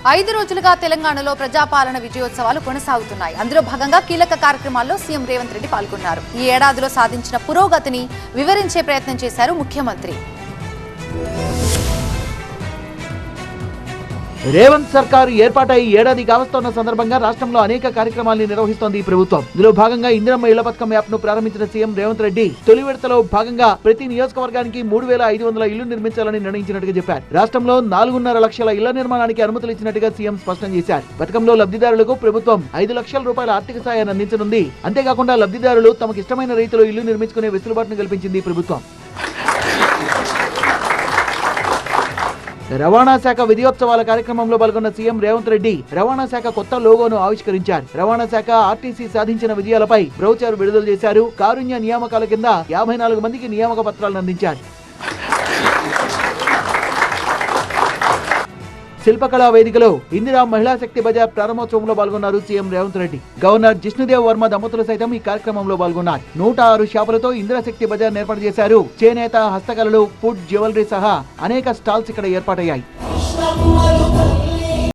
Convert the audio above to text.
5 రోజులుగా తెలంగాణలో ప్రజాపాలన విజయోత్సవాలు కొనసాగుతున్నాయి. అందులో భాగంగా కీలక కార్యక్రమాల్లో సీఎం రేవంత్ రెడ్డి పాల్గొన్నారు. ఈ ఏడాదిలో సాధించిన పురోగతిని వివరించే ప్రయత్నం చేశారు ముఖ్యమంత్రి. రేవంత్ సర్కారు ఏర్పాటై ఏడాది కావస్తున్న సందర్భంగా రాష్ట్రంలో అనేక కార్యక్రమాలను నిర్వహిస్తోంది ఈ ప్రభుత్వం. ఇందులో భాగంగా ఇందిరమ్మ ఇళ్ల పథకం యాప్ ను ప్రారంభించిన సీఎం రేవంత్ రెడ్డి తొలి విడతలో భాగంగా ప్రతి నియోజకవర్గానికి 3500 ఇళ్లు నిర్మించాలని నిర్ణయించినట్టుగా చెప్పారు. రాష్ట్రంలో 4.5 లక్షల ఇళ్ల నిర్మాణానికి అనుమతులు ఇచ్చినట్టుగా సీఎం స్పష్టం చేశారు. పథకంలో లబ్ధిదారులకు ప్రభుత్వం 5 లక్షల రూపాయల ఆర్థిక సాయాన్ని అందించనుంది. అంతేకాకుండా లబ్ధిదారులు తమకు ఇష్టమైన రీతిలో ఇల్లు నిర్మించుకునే వెసులుబాటును కల్పించింది ప్రభుత్వం. రవాణా శాఖ విజయోత్సవాల కార్యక్రమంలో పాల్గొన్న సీఎం రేవంత్ రెడ్డి రవాణా శాఖ కొత్త లోగోను ఆవిష్కరించారు. రవాణా శాఖ ఆర్టీసీ సాధించిన విజయాలపై బ్రౌచర్ విడుదల చేశారు. కారుణ్య నియామకాల కింద 54 మందికి నియామక పత్రాలను అందించారు. శిల్పకళా వేదికలో ఇందిరా మహిళా శక్తి బజార్ ప్రారంభోత్సవంలో పాల్గొన్నారు సీఎం రేవంత్ రెడ్డి. గవర్నర్ జిష్ణుదేవ్ వర్మ దంపతులు సైతం ఈ కార్యక్రమంలో పాల్గొన్నారు. 106 షాపులతో ఇందిరా శక్తి బజార్ ఏర్పాటు చేశారు. చేనేత, హస్తకళలు, ఫుడ్, జ్యువెలరీ సహా అనేక స్టాల్స్ ఇక్కడ ఏర్పాటయ్యాయి.